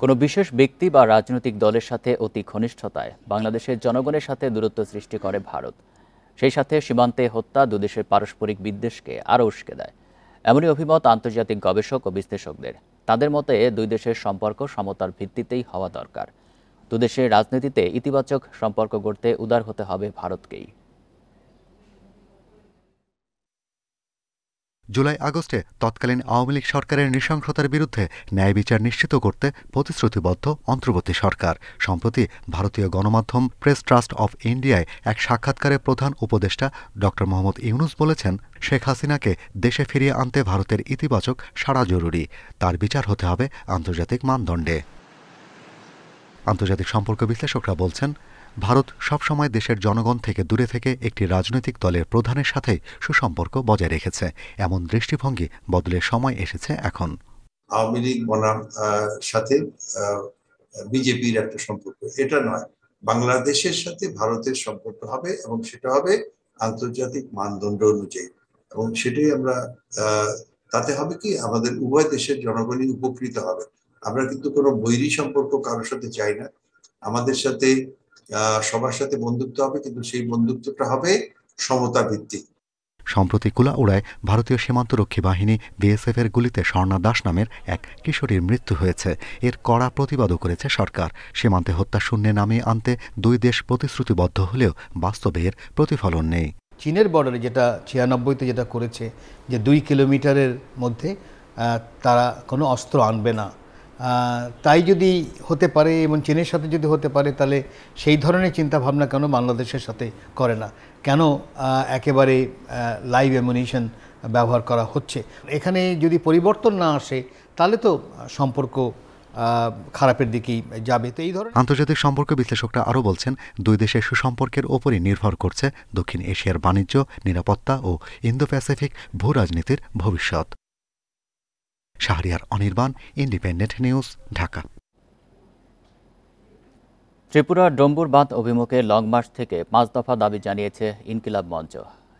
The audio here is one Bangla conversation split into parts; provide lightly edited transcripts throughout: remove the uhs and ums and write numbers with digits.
কোনো বিশেষ ব্যক্তি বা রাজনৈতিক দলের সাথে অতি ঘনিষ্ঠতায় বাংলাদেশের জনগণের সাথে দূরত্ব সৃষ্টি করে ভারত। সেই সাথে সীমান্তে হত্যা দুদেশের পারস্পরিক বিদ্বেষকে আরও উস্কে দেয়। এমনই অভিমত আন্তর্জাতিক গবেষক ও বিশ্লেষকদের। তাদের মতে দুই দেশের সম্পর্ক সমতার ভিত্তিতেই হওয়া দরকার। দুদেশের রাজনীতিতে ইতিবাচক সম্পর্ক গড়তে উদার হতে হবে ভারতকেই। জুলাই আগস্টে তৎকালীন আওয়ামী লীগ সরকারের নৃশংসতার বিরুদ্ধে ন্যায় বিচার নিশ্চিত করতে প্রতিশ্রুতিবদ্ধ অন্তর্বর্তী সরকার। সম্প্রতি ভারতীয় গণমাধ্যম প্রেস ট্রাস্ট অফ ইন্ডিয়ায় এক সাক্ষাৎকারে প্রধান উপদেষ্টা ড মোহাম্মদ ইউনূস বলেছেন, শেখ হাসিনাকে দেশে ফিরিয়ে আনতে ভারতের ইতিবাচক সাড়া জরুরি। তার বিচার হতে হবে আন্তর্জাতিক মানদণ্ডে। আন্তর্জাতিক সম্পর্ক বিশ্লেষকরা বলছেন, ভারত সবসময় দেশের জনগণ থেকে দূরে থেকে একটি রাজনৈতিক দলের প্রধানের সাথে সুসম্পর্ক বজায় রেখেছে। এমন দৃষ্টিভঙ্গি বদলের সময় এসেছে এখন। আওয়ামী লীগ বনাম সাথে বিজেপির একটা সম্পর্ক, এটা নয়। বাংলাদেশের সাথে ভারতের সম্পর্ক হবে এবং সেটা হবে আন্তর্জাতিক মানদণ্ড অনুযায়ী, এবং সেটাই আমরা তাতে হবে কি আমাদের উভয় দেশের জনগণই উপকৃত হবে। আমরা কিন্তু কোনো বৈরী সম্পর্ক কারোর সাথে চাই না। আমাদের সাথে সবার সাথে বন্ধুত্ব হবে, কিন্তু সেই বন্ধুত্বটা হবে সমতা ভিত্তিক। সম্প্রতি কুলাউড়ায় ভারতীয় সীমান্তরক্ষী বাহিনী বিএসএফ এর গুলিতে স্বর্ণা দাস নামের এক কিশোরীর মৃত্যু হয়েছে। এর কড়া প্রতিবাদও করেছে সরকার। সীমান্তে হত্যা শূন্যে নামিয়ে আনতে দুই দেশ প্রতিশ্রুতিবদ্ধ হলেও বাস্তবে এর প্রতিফলন নেই। চীনের বর্ডারে যেটা 96-তে যেটা করেছে, যে 2 কিলোমিটারের মধ্যে তারা কোনো অস্ত্র আনবে না, তাই যদি হতে পারে এবং চীনের সাথে যদি হতে পারে, তাহলে সেই ধরনের চিন্তাভাবনা কেন বাংলাদেশের সাথে করে না? কেন একেবারে লাইভ অ্যামুনিশন ব্যবহার করা হচ্ছে? এখানে যদি পরিবর্তন না আসে তাহলে তো সম্পর্ক খারাপের দিকেই যাবে। তো এই ধরনের আন্তর্জাতিক সম্পর্ক বিশ্লেষকরা আরও বলছেন, দুই দেশের সুসম্পর্কের ওপরই নির্ভর করছে দক্ষিণ এশিয়ার বাণিজ্য, নিরাপত্তা ও ইন্দো প্যাসিফিক ভূ রাজনীতির ভবিষ্যৎ। Shahriar Anirban, independent news, Dhaka. ত্রিপুরার ডম্বুর বাঁধ অভিমুখে লং মার্চ থেকে 5 দফা দাবি জানিয়েছে ইনকিলাব মঞ্চ,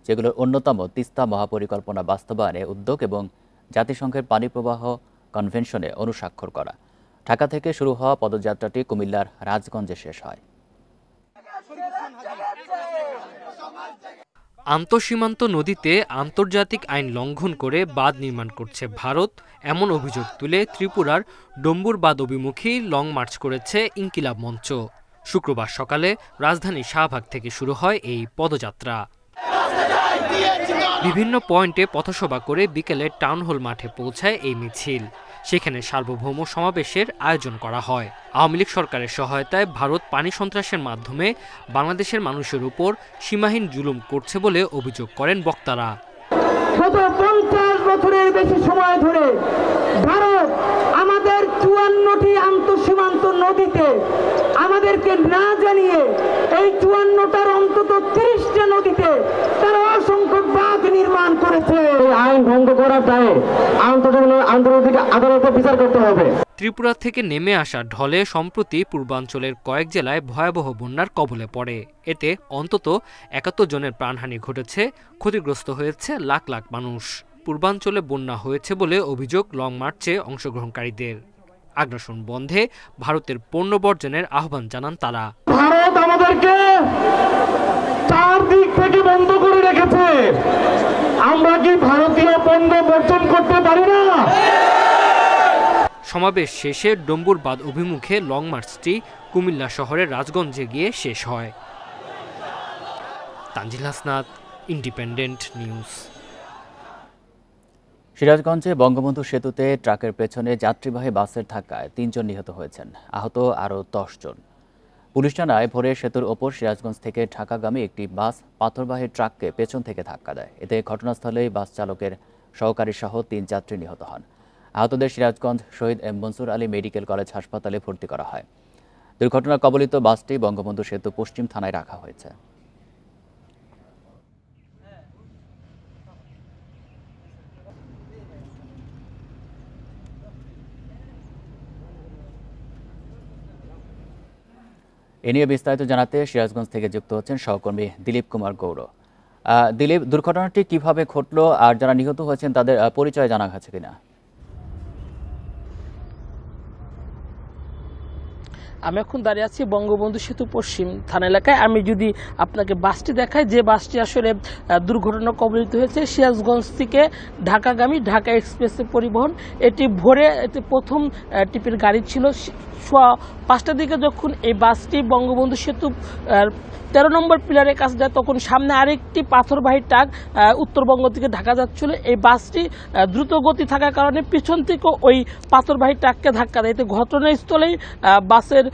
যেগুলোর অন্যতম তিস্তা মহাপরিকল্পনা বাস্তবায়নে উদ্যোগ এবং জাতিসংঘের পানি প্রবাহ কনভেনশনে অনুস্বাক্ষর করা। ঢাকা থেকে শুরু হওয়া পদযাত্রাটি কুমিল্লার রাজগঞ্জে শেষ হয়। আন্তঃসীমান্ত নদীতে আন্তর্জাতিক আইন লঙ্ঘন করে বাঁধ নির্মাণ করছে ভারত, এমন অভিযোগ তুলে ত্রিপুরার ডম্বুর বাঁধ অভিমুখী লং মার্চ করেছে ইনকিলাব মঞ্চ। শুক্রবার সকালে রাজধানী শাহবাগ থেকে শুরু হয় এই পদযাত্রা। বিভিন্ন পয়েন্টে পথসভা করে বিকেলে টাউন হল মাঠে পৌঁছায় এই মিছিল। সেখানে সার্বভৌম সমাবেশের আয়োজন করা হয়। আওয়ামী লীগ সরকারের সহায়তায় ভারত পানি সন্ত্রাসের মাধ্যমে বাংলাদেশের মানুষের উপর সীমাহীন জুলুম করছে বলে অভিযোগ করেন বক্তারা। 50 বছরের বেশি সময় ধরে ভারত আমাদের 54টি আন্তঃসীমান্ত নদীতে আমাদেরকে না জানিয়ে এই 54টার অন্তত 30টা নদীতে তারা অসংখ্য বাঁধ নির্মাণ করেছে। আইন ভঙ্গ করার দায়ে আন্তর্জাতিক আদালতে বিচার করতে হবে। ত্রিপুরা থেকে নেমে আসা ঢলে সম্প্রতি পূর্বাঞ্চলের কয়েক জেলায় ভয়াবহ বন্যার কবলে পড়ে। এতে অন্তত 71 জনের প্রাণহানি ঘটেছে, ক্ষতিগ্রস্ত হয়েছে লাখ লাখ মানুষ। পূর্বাঞ্চলে বন্যা হয়েছে বলে অভিযোগ লং মার্চে অংশগ্রহণকারীদের। আগ্রাসন বন্ধে ভারতের পণ্য বর্জনের আহ্বান জানান তারা। ভারত আমাদেরকে 4 দিক থেকে বন্ধ করে রেখেছে, আমরা কি ভারতীয় পণ্য বর্জন করতে পারি না? সমাবেশ শেষে ডম্বুর বাঁধ অভিমুখে লং মার্চটি কুমিল্লা শহরের রাজগঞ্জে গিয়ে শেষ হয়। Tanzil Hasnat, independent news. সিরাজগঞ্জে বঙ্গবন্ধু সেতুতে ট্রাকের পেছনে যাত্রীবাহী বাসের ধাক্কায় 3 জন নিহত হয়েছেন, আহত আরও 10 জন। পুলিশ জানায়, ভোরে সেতুর ওপর সিরাজগঞ্জ থেকে ঢাকাগামী একটি বাস পাথরবাহী ট্রাককে পেছন থেকে ধাক্কা দেয়। এতে ঘটনাস্থলেই বাস চালকের সহকারী সহ 3 যাত্রী নিহত হন। আহতদের Sirajganj Shaheed M Mansur Ali medical college হাসপাতালে ভর্তি করা হয়। দুর্ঘটনা কবলিত বাসটি বঙ্গবন্ধু সেতু পশ্চিম থানায় রাখা হয়েছে। এ নিয়ে বিস্তারিত জানাতে সিরাজগঞ্জ থেকে যুক্ত হচ্ছেন সহকর্মী দিলীপ কুমার গৌর। দিলীপ, দুর্ঘটনাটি কিভাবে ঘটলো আর যারা নিহত হয়েছেন তাদের পরিচয় জানা গেছে কিনা? আমি এখন দাঁড়িয়ে আছি বঙ্গবন্ধু সেতু পশ্চিম থানা এলাকায়। আমি যদি আপনাকে বাসটি দেখাই, যে বাসটি আসলে দুর্ঘটনা কবলিত হয়েছে সিরাজগঞ্জ থেকে ঢাকাগামী ঢাকা এক্সপ্রেসের পরিবহন। এটি ভোরে এটি প্রথম টিপের গাড়ি ছিল। সোয়া 5টার দিকে যখন এই বাসটি বঙ্গবন্ধু সেতু 13 নম্বর পিলারের কাছে যায়, তখন সামনে আরেকটি পাথরবাহী ট্রাক উত্তরবঙ্গ থেকে ঢাকা যাচ্ছিল। এই বাসটি দ্রুত গতি থাকার কারণে পিছন থেকে ওই পাথরবাহী ট্রাককে ধাক্কা দেয়। এতে ঘটনাস্থলেই বাসের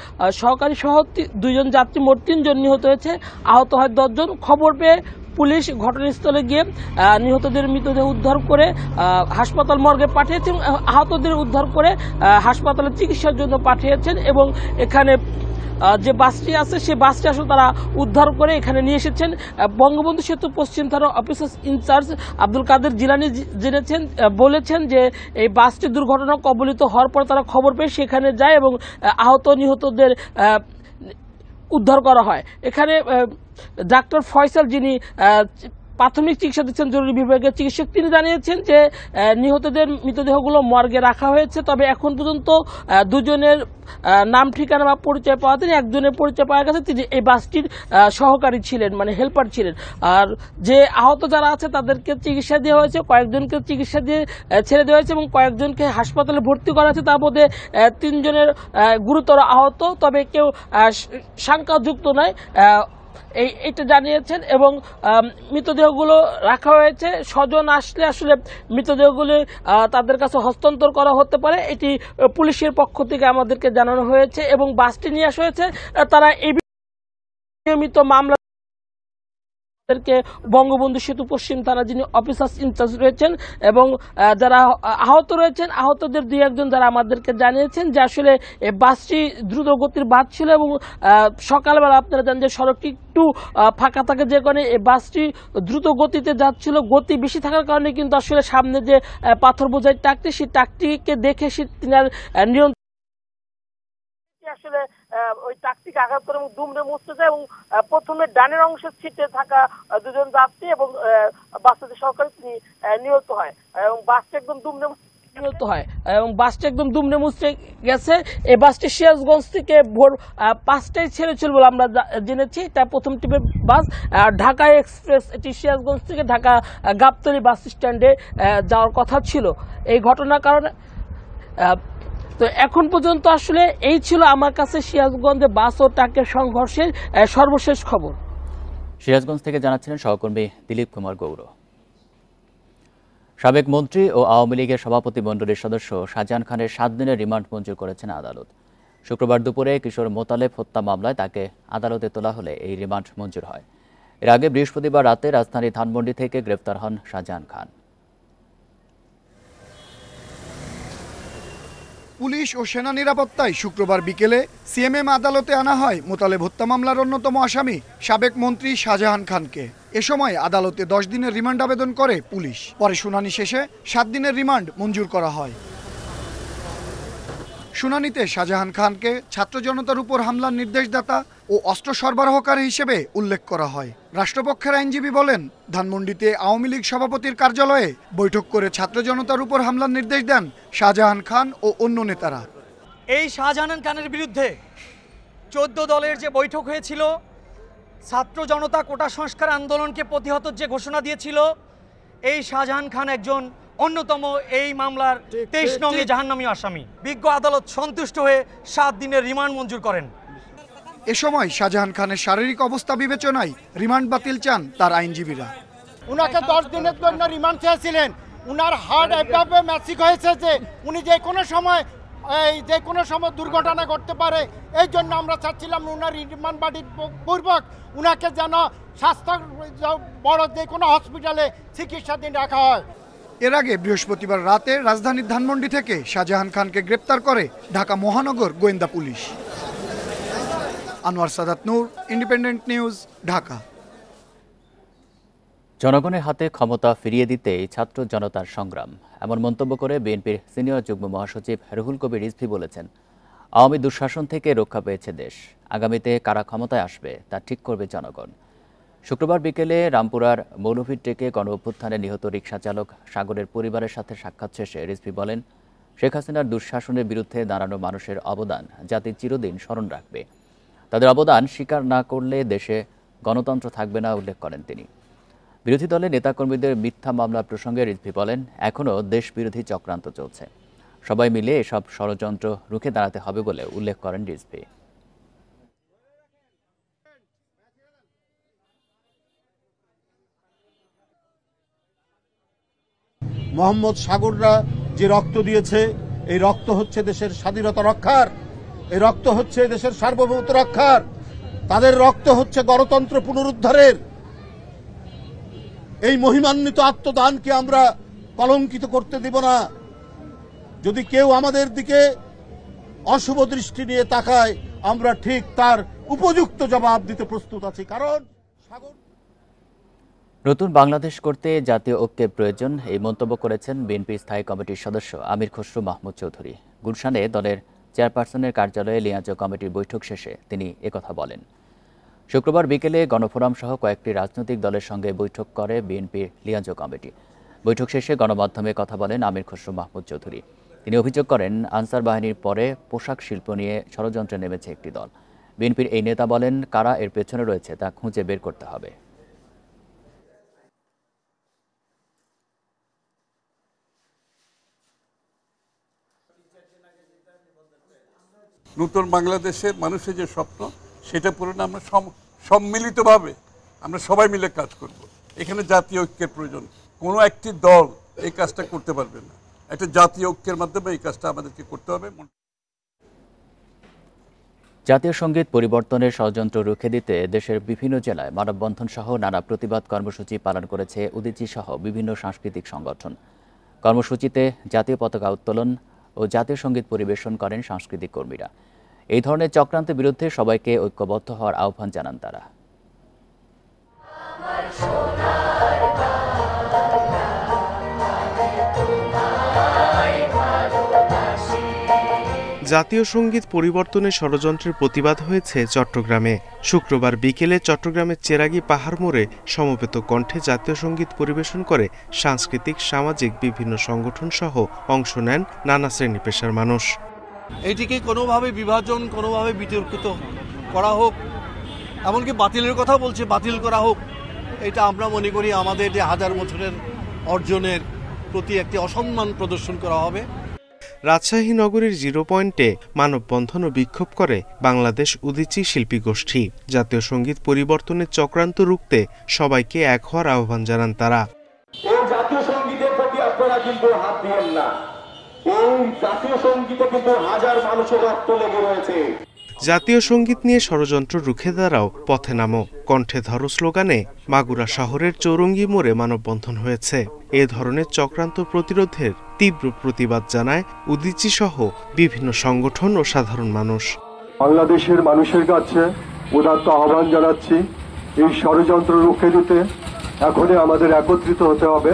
সহকারী সহ 2 জন যাত্রী, মোট 3 জন নিহত হয়েছে, আহত হয় 10 জন। খবর পেয়ে পুলিশ ঘটনাস্থলে গিয়ে নিহতদের মৃতদেহ উদ্ধার করে হাসপাতাল মর্গে পাঠিয়েছেন, আহতদের উদ্ধার করে হাসপাতালে চিকিৎসার জন্য পাঠিয়েছেন। এবং এখানে যে বাসটি আছে সেই বাসটি আসলে তারা উদ্ধার করে এখানে নিয়ে এসেছেন। বঙ্গবন্ধু সেতু পশ্চিম থানার অফিসার ইনচার্জ আব্দুল কাদের জিলানী বলেছেন যে এই বাসটি দুর্ঘটনা কবলিত হওয়ার পর তারা খবর পেয়ে সেখানে যায় এবং আহত নিহতদের উদ্ধার করা হয়। এখানে ডাক্তার ফয়সাল, যিনি প্রাথমিক চিকিৎসা দিচ্ছেন জরুরি বিভাগের চিকিৎসক, তিনি জানিয়েছেন যে নিহতদের মৃতদেহগুলো মর্গে রাখা হয়েছে। তবে এখন পর্যন্ত 2 জনের নাম ঠিকানা বা পরিচয় পাওয়া যায়নি। একজনের পরিচয় পাওয়া গেছে, তিনি এই বাসটির সহকারী ছিলেন, মানে হেল্পার ছিলেন। আর যে আহত যারা আছে তাদেরকে চিকিৎসা দেওয়া হয়েছে, কয়েকজনকে চিকিৎসা দিয়ে ছেড়ে দেওয়া হয়েছে এবং কয়েকজনকে হাসপাতালে ভর্তি করা হয়েছে। তার মধ্যে 3 জনের গুরুতর আহত, তবে কেউ শঙ্কাযুক্ত নয়, এইটা জানিয়েছেন। এবং মৃতদেহগুলো রাখা হয়েছে, স্বজন আসলে আসলে মৃতদেহগুলো তাদের কাছে হস্তান্তর করা হতে পারে, এটি পুলিশের পক্ষ থেকে আমাদেরকে জানানো হয়েছে। এবং বাসটি নিয়ে আসা হয়েছে, তারা এই নিয়মিত মামলা বঙ্গবন্ধু সেতু পশ্চিম থানা যিনি অফিসার ইনচার্জ রয়েছেন এবং যারা আহত রয়েছেন, আহতদের 2-1 জন যারা আমাদেরকে জানিয়েছেন যে আসলে এই বাসটি দ্রুত গতির বাস ছিল এবং সকালবেলা আপনারা জানেন যে সড়কটি একটু ফাঁকা থাকে, যে কারণে এই বাসটি দ্রুত গতিতে যাচ্ছিল। গতি বেশি থাকার কারণে কিন্তু আসলে সামনে যে পাথর বোঝাই ট্রাকটি, সেই ট্রাকটিকে দেখে তিনি নিয়ন্ত্রণ আসলে ওই ট্রাকটিকে আঘাত করে এবং দুমড়ে মুচড়ে যায় এবং প্রথমে ডানের অংশের সিটে থাকা 2 জন যাত্রী এবং বাসের সহকারী তিনি নিহত হয় এবং বাসটি একদম দুমড়ে মুচড়ে গেছে। এই বাসটি সিরাজগঞ্জ থেকে ভোর 5টায় ছেড়েছিল বলে আমরা জেনেছি। এটা প্রথম টিপের বাস ঢাকা এক্সপ্রেস, এটি সিরাজগঞ্জ থেকে ঢাকা গাবতলী বাস স্ট্যান্ডে যাওয়ার কথা ছিল। এই ঘটনার কারণে তো এখন পর্যন্ত আসলে এই ছিল আমার কাছে সিরাজগঞ্জে বাস ও ট্রাকের সংঘর্ষের সর্বশেষ খবর। সিরাজগঞ্জ থেকে জানাচ্ছিলেন সহকর্মী দিলীপ কুমার গৌর। সাবেক মন্ত্রী ও আওয়ামী লীগের সভাপতি মণ্ডলীর সদস্য শাহজাহান খানের 7 দিনের রিমান্ড মঞ্জুর করেছেন আদালত। শুক্রবার দুপুরে কিশোর মোতালেব হত্যা মামলায় তাকে আদালতে তোলা হলে এই রিমান্ড মঞ্জুর হয়। এর আগে বৃহস্পতিবার রাতে রাজধানী ধানমন্ডি থেকে গ্রেফতার হন শাহজাহান খান। পুলিশ ও সেনা নিরাপত্তায় শুক্রবার বিকেলে সিএমএম আদালতে আনা হয় মোতালেব হত্যা মামলার অন্যতম আসামি সাবেক মন্ত্রী শাহজাহান খানকে। এ সময় আদালতে 10 দিনের রিমান্ড আবেদন করে পুলিশ। পরে শুনানি শেষে 7 দিনের রিমান্ড মঞ্জুর করা হয়। শুনানিতে শাহজাহান খানকে ছাত্র জনতার উপর হামলার নির্দেশদাতা ও অস্ত্র সরবরাহকারী হিসেবে উল্লেখ করা হয়। রাষ্ট্রপক্ষের আইনজীবী বলেন, ধানমন্ডিতে আওয়ামী লীগ সভাপতির কার্যালয়ে বৈঠক করে ছাত্র জনতার উপর হামলার নির্দেশ দেন শাহজাহান খান ও অন্য নেতারা। এই শাহজাহান খানের বিরুদ্ধে 14 দলের যে বৈঠক হয়েছিল, ছাত্র জনতা কোটা সংস্কার আন্দোলনকে প্রতিহতের যে ঘোষণা দিয়েছিল, এই শাহজাহান খান একজন অন্যতম এই মামলার 23 নং জাহান্নামী আসামি। বিজ্ঞ আদালত সন্তুষ্ট হয়ে 7 দিনের রিমান্ড মঞ্জুর করেন। এ সময় শাহজাহান খানের শারীরিক অবস্থা বিবেচনায় রিমান্ড বাতিল চান তার আইনজীবীরা। উনাকে 10 দিনের জন্য রিমান্ড চেয়েছিলেন। উনার হার্ট এভাবে ম্যাসিক হয়েছে যে উনি যে কোনো সময় দুর্ঘটনা ঘটতে পারে। এই জন্য আমরা চাচ্ছিলাম উনার রিমান্ড বাতিল পূর্বক উনাকে যেন স্বাস্থ্য বড় যে কোনো হসপিটালে চিকিৎসাধীন রাখা হয়। এর আগে বৃহস্পতিবার রাতে রাজধানীর ধানমন্ডি থেকে শাহজাহান খানকে গ্রেপ্তার করে ঢাকা মহানগর গোয়েন্দা পুলিশ। আনোয়ার সাদাত নূর, ইন্ডিপেন্ডেন্ট নিউজ, ঢাকা। জনগণের হাতে ক্ষমতা ফিরিয়ে দিতেই ছাত্র জনতার সংগ্রাম, এমন মন্তব্য করে বিএনপির সিনিয়র যুগ্ম মহাসচিব রুহুল কবির রিজভী বলেছেন, আওয়ামী দুঃশাসন থেকে রক্ষা পেয়েছে দেশ, আগামীতে কারা ক্ষমতায় আসবে তা ঠিক করবে জনগণ। শুক্রবার বিকেলে রামপুরার মৌলভীর টেকে গণ অভ্যুত্থানে নিহত রিকশা চালক সাগরের পরিবারের সাথে সাক্ষাৎ শেষে রিজভী বলেন, শেখ হাসিনার দুঃশাসনের বিরুদ্ধে দাঁড়ানো মানুষের অবদান জাতি চিরদিন স্মরণ রাখবে। তাদের অবদান স্বীকার না করলে দেশে গণতন্ত্র থাকবে না উল্লেখ করেন তিনি। বিরোধী দলের নেতাকর্মীদের মিথ্যা মামলা প্রসঙ্গে রিজভী বলেন, এখনও দেশবিরোধী চক্রান্ত চলছে, সবাই মিলে এসব ষড়যন্ত্র রুখে দাঁড়াতে হবে বলে উল্লেখ করেন রিজভী। মোহাম্মদ সাগররা যে রক্ত দিয়েছে, এই রক্ত হচ্ছে দেশের স্বাধীনতা রক্ষার, এই রক্ত হচ্ছে দেশের সার্বভৌমত্ব রক্ষার, তাদের রক্ত হচ্ছে গণতন্ত্র পুনরুদ্ধারের। এই মহিমান্বিত আত্মদানকে আমরা কলঙ্কিত করতে দেব না। যদি কেউ আমাদের দিকে অশুভ দৃষ্টি নিয়ে তাকায়, আমরা ঠিক তার উপযুক্ত জবাব দিতে প্রস্তুত আছি। কারণ নতুন বাংলাদেশ করতে জাতীয় ঐক্যের প্রয়োজন, এই মন্তব্য করেছেন বিএনপি স্থায়ী কমিটির সদস্য আমির খসরু মাহমুদ চৌধুরী। গুলশানে দলের চেয়ারপারসনের কার্যালয়ে লিয়াজোঁ কমিটির বৈঠক শেষে তিনি একথা বলেন। শুক্রবার বিকেলে গণফোরাম সহ কয়েকটি রাজনৈতিক দলের সঙ্গে বৈঠক করে বিএনপির লিয়াজোঁ কমিটি। বৈঠক শেষে গণমাধ্যমে কথা বলেন আমির খসরু মাহমুদ চৌধুরী। তিনি অভিযোগ করেন, আনসার বাহিনীর পরে পোশাক শিল্প নিয়ে ষড়যন্ত্রে নেমেছে একটি দল। বিএনপির এই নেতা বলেন, কারা এর পেছনে রয়েছে তা খুঁজে বের করতে হবে। নতুন বাংলাদেশের মানুষের যে স্বপ্ন, সেটা পূরণে আমরা সম্মিলিতভাবে আমরা সবাই মিলে কাজ করব। এখানে জাতীয় ঐক্যের প্রয়োজন। কোনো একটি দল এই কাজটা করতে পারবে না, একটা জাতীয় ঐক্যের মাধ্যমে এই কাজটা আমাদেরকে করতে হবে। জাতীয় সঙ্গীত পরিবর্তনের ষড়যন্ত্র রুখে দিতে দেশের বিভিন্ন জেলায় মানববন্ধন সহ নানা প্রতিবাদ কর্মসূচি পালন করেছে উদীচী সহ বিভিন্ন সাংস্কৃতিক সংগঠন। কর্মসূচিতে জাতীয় পতাকা উত্তোলন ও জাতীয় সঙ্গীত পরিবেশন করেন সাংস্কৃতিক কর্মীরা। এই ধরনের চক্রান্তের বিরুদ্ধে সবাইকে ঐক্যবদ্ধ হওয়ার আহ্বান জানান তারা। জাতীয় সঙ্গীত পরিবর্তনের ষড়যন্ত্রের প্রতিবাদ হয়েছে চট্টগ্রামে। শুক্রবার বিকেলে চট্টগ্রামের চেরাগী পাহাড় মোড়ে সমবেত কণ্ঠে জাতীয় সঙ্গীত পরিবেশন করে সাংস্কৃতিক, সামাজিক বিভিন্ন সংগঠন সহ অংশ নেন নানা শ্রেণী পেশার মানুষ। এটিকে কোনোভাবে বিভাজন, কোনোভাবে বিতর্কিত করা হোক, এমনকি বাতিলের কথা বলছে, বাতিল করা হোক, এটা আমরা মনে করি আমাদের যে হাজার বছরের অর্জনের প্রতি একটি অসম্মান প্রদর্শন করা হবে। রাজশাহী নগরীর 0 পয়েন্টে মানববন্ধন ও বিক্ষোভ করে বাংলাদেশ উদীচী শিল্পী গোষ্ঠী। জাতীয় সঙ্গীত পরিবর্তনের চক্রান্ত রুখতে সবাইকে এক হওয়ার আহ্বান জানান তারা। এই জাতীয় সঙ্গীতের প্রতি আপনারা কিন্তু হাত দিয়েন না, এই জাতীয় সঙ্গীতে কিন্তু হাজার মানুষের রক্ত লেগে রয়েছে। জাতীয় সঙ্গীত নিয়ে ষড়যন্ত্র রুখে দাঁড়াও, পথে নামো, কণ্ঠে ধরো স্লোগানে মাগুরা শহরের চৌরঙ্গি মোড়ে মানববন্ধন হয়েছে। এ ধরনের চক্রান্ত প্রতিরোধের তীব্র প্রতিবাদ জানায় উদীচী সহ বিভিন্ন সংগঠন ও সাধারণ মানুষ। বাংলাদেশের মানুষের কাছে উদাত্ত আহ্বান জানাচ্ছি, এই ষড়যন্ত্র রুখে দিতে এখনই আমাদের একত্রিত হতে হবে।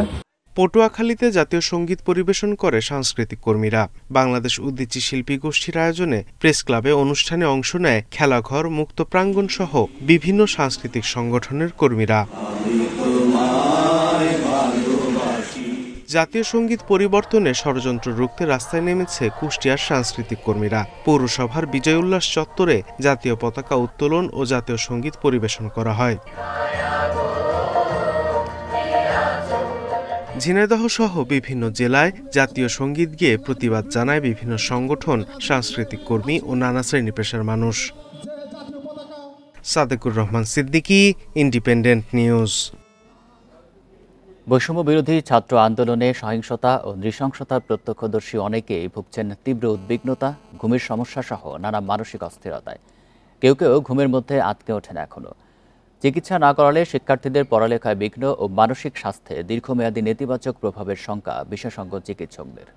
পটুয়াখালীতে জাতীয় সঙ্গীত পরিবেশন করে সাংস্কৃতিক কর্মীরা। বাংলাদেশ উদীচী শিল্পী গোষ্ঠীর আয়োজনে প্রেস ক্লাবে অনুষ্ঠানে অংশ নেয় খেলাঘর, মুক্ত প্রাঙ্গণ সহ বিভিন্ন সাংস্কৃতিক সংগঠনের কর্মীরা। জাতীয় সঙ্গীত পরিবর্তনে ষড়যন্ত্র রুখতে রাস্তায় নেমেছে কুষ্টিয়ার সাংস্কৃতিক কর্মীরা। পৌরসভার বিজয় উল্লাস চত্বরে জাতীয় পতাকা উত্তোলন ও জাতীয় সঙ্গীত পরিবেশন করা হয়। ঝিনাইদহ সহ বিভিন্ন জেলায় জাতীয় সঙ্গীত গেয়ে প্রতিবাদ জানায় বিভিন্ন সংগঠন, সাংস্কৃতিক কর্মী ও নানা শ্রেণী পেশার মানুষ। Sadequr Rahman Siddiqui, independent news. বৈষম্য বিরোধী ছাত্র আন্দোলনে সহিংসতা ও নৃশংসতার প্রত্যক্ষদর্শী অনেকেই ভুগছেন তীব্র উদ্বিগ্নতা, ঘুমের সমস্যা সহ নানা মানসিক অস্থিরতায়। কেউ কেউ ঘুমের মধ্যে আটকে ওঠেন এখনো। চিকিৎসা না করালে শিক্ষার্থীদের পড়ালেখায় বিঘ্ন ও মানসিক স্বাস্থ্যে দীর্ঘমেয়াদী নেতিবাচক প্রভাবের শঙ্কা বিশেষজ্ঞ চিকিৎসকদের।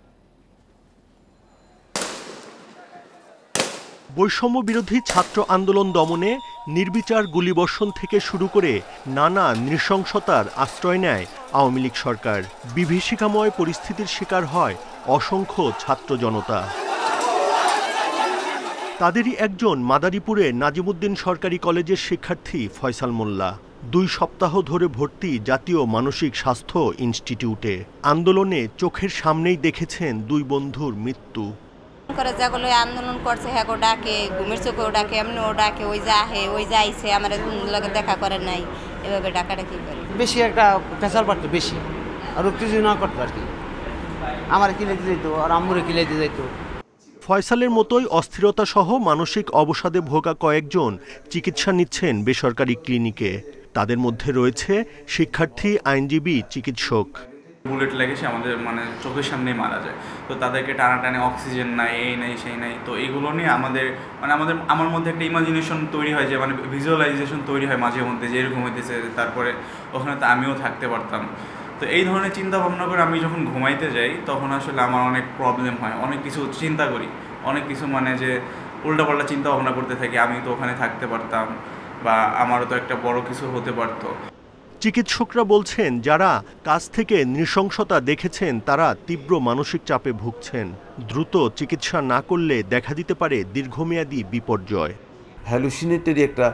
বৈষম্য বিরোধী ছাত্র আন্দোলন দমনে নির্বিচার গুলিবর্ষণ থেকে শুরু করে নানা নৃশংসতার আশ্রয় নেয় আওয়ামী লীগ সরকার। বিভীষিকাময় পরিস্থিতির শিকার হয় অসংখ্য ছাত্র জনতা। তাদেরই একজন মাদারীপুরে নাজিমুদ্দিন সরকারি কলেজের শিক্ষার্থী ফয়সাল মোল্লা। 2 সপ্তাহ ধরে ভর্তি জাতীয় মানসিক স্বাস্থ্য ইনস্টিটিউটে। আন্দোলনে চোখের সামনেই দেখেছেন 2 বন্ধুর মৃত্যু। করে যেগুলো আন্দোলন করছে হ্যাঁ ডাকে, ঘুমের চোখেও ডাকে, এমনি ও ডাকে, ওই যা আহে ওই যা আইছে, আমার লগে দেখা করে নাই, এভাবে ডাকাটা কি করে। বেশি একটা প্রেসার পড়তো বেশি, আর কিছু না করতো আর কি, আমার কিলাইতে যেত আর আম্মুরে কিলাইতে যেত। ফয়সালের মতোই অস্থিরতা সহ মানসিক অবসাদে ভোগা কয়েকজন চিকিৎসা নিচ্ছেন বেসরকারি ক্লিনিকে। তাদের মধ্যে রয়েছে শিক্ষার্থী, আইনজীবী, চিকিৎসক। বুলেট লেগে সে আমাদের চোখের সামনেই মারা যায়, তো তাদেরকে টানাটানে অক্সিজেন নাই, এই নাই সেই নাই, তো এইগুলো নিয়ে আমার মধ্যে একটা ইমাজিনেশন তৈরি হয়, যে ভিজুয়ালাইজেশন তৈরি হয় মাঝে মধ্যে, যে এরকম হইতেছে, তারপরে ওখানে তো আমিও থাকতে পারতাম। তো এই ধরনের চিন্তা ভাবনা করে আমি যখন ঘুমাইতে যাই তখন আসলে আমার অনেক প্রবলেম হয়, অনেক কিছু চিন্তা করি, অনেক কিছু যে উল্টাপাল্টা চিন্তা ভাবনা করতে থাকি, আমি তো ওখানে থাকতে পারতাম বা আমারও তো একটা বড় কিছু হতে পারতো। চিকিৎসকরা বলছেন, যারা কাছ থেকে নৃশংসতা দেখেছেন তারা তীব্র মানসিক চাপে ভুগছেন। দ্রুত চিকিৎসা না করলে দেখা দিতে পারে দীর্ঘমেয়াদী বিপর্যয়। হ্যালুসিনেটরি একটা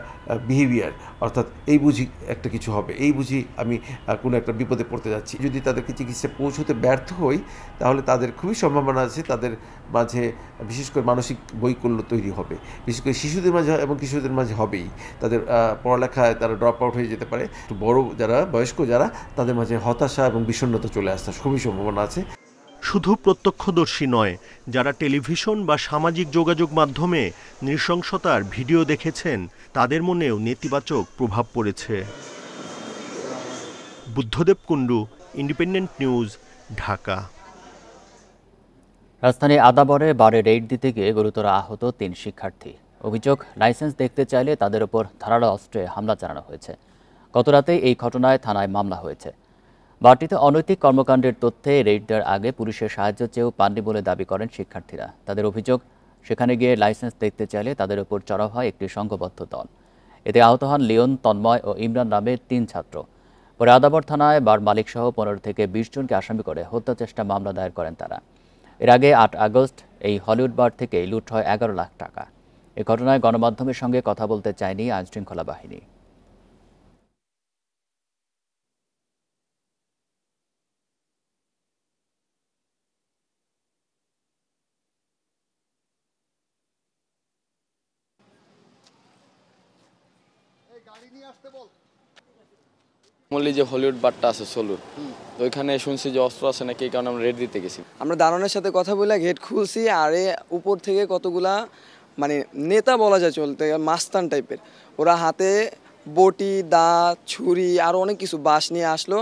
বিহেভিয়ার, অর্থাৎ এই বুঝি একটা কিছু হবে, এই বুঝি আমি কোনো একটা বিপদে পড়তে যাচ্ছি। যদি তাদেরকে চিকিৎসা পৌঁছতে ব্যর্থ হই তাহলে তাদের খুবই সম্ভাবনা আছে তাদের মাঝে বিশেষ করে মানসিক বৈকল্য তৈরি হবে, বিশেষ করে শিশুদের মাঝে এবং কিশোরদের মাঝে হবেই। তাদের পড়ালেখায় তারা ড্রপ আউট হয়ে যেতে পারে। বড় যারা বয়স্ক যারা, তাদের মাঝে হতাশা এবং বিষণ্ণতা চলে আসার খুবই সম্ভাবনা আছে। শুধু প্রত্যক্ষদর্শী নয়, যারা টেলিভিশন বা সামাজিক যোগাযোগ মাধ্যমে নৃশংসতার ভিডিও দেখেছেন তাদের মনেও নেতিবাচক প্রভাব পড়েছে। Buddhadeb Kundu, independent news, Dhaka. রাজধানী আদাবরে বারে রেইড দিতে গিয়ে গুরুতর আহত 3 শিক্ষার্থী। অভিযোগ, লাইসেন্স দেখতে চাইলে তাদের ওপর ধারালো অস্ত্রে হামলা চালানো হয়েছে। গতরাতে এই ঘটনায় থানায় মামলা হয়েছে। বারটিতে অনৈতিক কর্মকাণ্ডের তথ্যে রেইড দেওয়ার আগে পুলিশের সাহায্য চেয়েও পাননি বলে দাবি করেন শিক্ষার্থীরা। তাদের অভিযোগ, সেখানে গিয়ে লাইসেন্স দেখতে চাইলে তাদের উপর চড়াও হয় একটি সংঘবদ্ধ দল। এতে আহত হন লিওন, তন্ময় ও ইমরান নামের 3 ছাত্র। পরে আদাবর থানায় বার মালিকসহ 15 থেকে 20 জনকে আসামি করে হত্যা চেষ্টা মামলা দায়ের করেন তারা। এর আগে 8 আগস্ট এই হলিউড বার থেকে লুট হয় 11 লাখ টাকা। এ ঘটনায় গণমাধ্যমের সঙ্গে কথা বলতে চায়নি আইনশৃঙ্খলা বাহিনী। যে হলিউড বারটা আছে সলুর, তো ওইখানে শুনছি যে অস্ত্র আছে নাকি, এই কারণে আমরা রেড দিতে গেছি। আমরা দারোয়ানের সাথে কথা বলে গেট খুলছি, আর উপর থেকে কতগুলা নেতা বলা যায় চলতে, মাস্তান টাইপের, ওরা হাতে বটি, দা, ছুরি আর অনেক কিছু বাঁশ নিয়ে আসলো।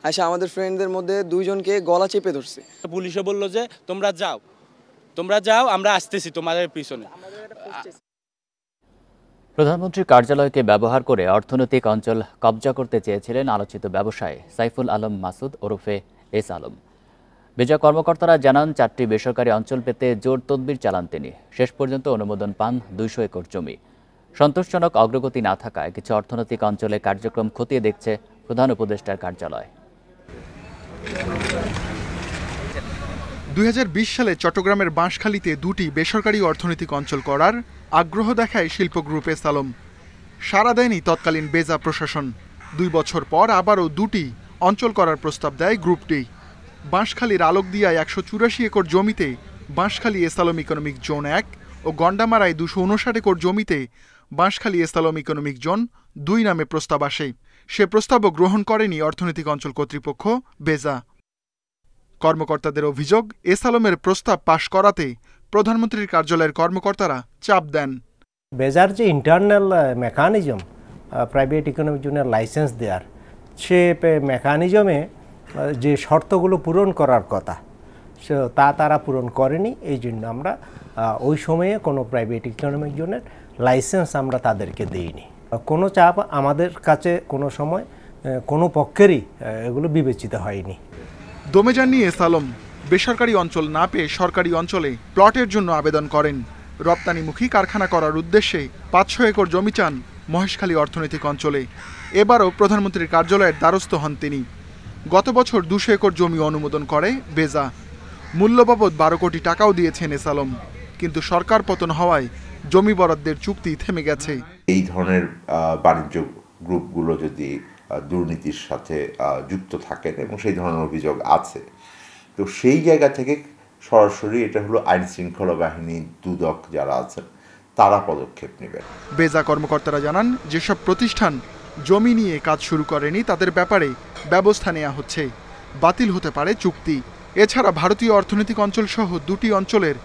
এসে আমাদের ফ্রেন্ডদের মধ্যে 2 জনকে গলা চেপে ধরছে। পুলিশে বললো যে তোমরা যাও, আমরা আসতেছি তোমাদের পিছনে। প্রধানমন্ত্রীর কার্যালয়কে ব্যবহার করে অর্থনৈতিক অঞ্চল কবজা করতে চেয়েছিলেন আলোচিত ব্যবসায়ী সাইফুল আলম মাসুদ ওরফে এস আলম। বেজা কর্মকর্তারা জানান, 4টি বেসরকারি অঞ্চল পেতে জোর তদবির চালান তিনি। শেষ পর্যন্ত অনুমোদন পান 200 একর জমি। সন্তোষজনক অগ্রগতি না থাকায় কিছু অর্থনৈতিক অঞ্চলে কার্যক্রম খতিয়ে দেখছে প্রধান উপদেষ্টার কার্যালয়। 2020 সালে চট্টগ্রামের বাঁশখালীতে 2টি বেসরকারি অর্থনৈতিক অঞ্চল করার আগ্রহ দেখায় শিল্প গ্রুপ এস আলম। সাড়া দেয়নি তৎকালীন বেজা প্রশাসন। 2 বছর পর আবারও 2টি অঞ্চল করার প্রস্তাব দেয় গ্রুপটি। বাঁশখালীর আলোকদিয়ায় 184 একর জমিতে Banshkhali S Alam economic zone 1 ও গন্ডামারায় 259 একর জমিতে Banshkhali S Alam economic zone 2 নামে প্রস্তাব আসে। সে প্রস্তাবও গ্রহণ করেনি অর্থনৈতিক অঞ্চল কর্তৃপক্ষ বেজা। কর্মকর্তাদের অভিযোগ, এস আলমের প্রস্তাব পাশ করাতে প্রধানমন্ত্রীর কার্যালয়ের কর্মকর্তারা চাপ দেন। বেজার যে ইন্টারনাল মেকানিজম প্রাইভেট ইকোনমিক জোনের লাইসেন্স দেওয়ার, সে মেকানিজমে যে শর্তগুলো পূরণ করার কথা তা তারা পূরণ করেনি। এই জন্য আমরা ওই সময়ে কোনো প্রাইভেট ইকোনমিক জোনের লাইসেন্স আমরা তাদেরকে দিইনি। কোনো চাপ আমাদের কাছে কোনো সময় কোনো পক্ষেরই এগুলো বিবেচিত হয়নি। দমে যাননি এস আলম। বেসরকারি অঞ্চল না পেয়ে সরকারি অঞ্চলে প্লটের জন্য আবেদন করেন। রপ্তানিমুখী কারখানা করার উদ্দেশ্যে 500 একর জমি চান মহেশখালী অর্থনৈতিক অঞ্চলে। এবারও প্রধানমন্ত্রীর কার্যালয়ের দ্বারস্থ হন তিনি। গত বছর 200 একর জমি অনুমোদন করে বেজা। মূল্য বাবদ 12 কোটি টাকাও দিয়েছেন এস আলম, কিন্তু সরকার পতন হওয়ায় জমি বরাদ্দের চুক্তি থেমে গেছে। এই ধরনের বাণিজ্য গ্রুপগুলো যদি দুর্নীতির সাথে যুক্ত থাকেন, এবং সেই ধরনের অভিযোগ আছে। তো সেই জায়গা থেকে সরাসরি এটা হলো আইন শৃঙ্খলা বাহিনী, দুদক যারা আছেন তারা পদক্ষেপ নেবেন। বেজা কর্মকর্তারা জানান, যেসব প্রতিষ্ঠান জমি নিয়ে কাজ শুরু করেনি তাদের ব্যাপারে ব্যবস্থা নেওয়া হচ্ছে, বাতিল হতে পারে চুক্তি। এছাড়া ভারতীয় অর্থনৈতিক অঞ্চল সহ দুটি অঞ্চলের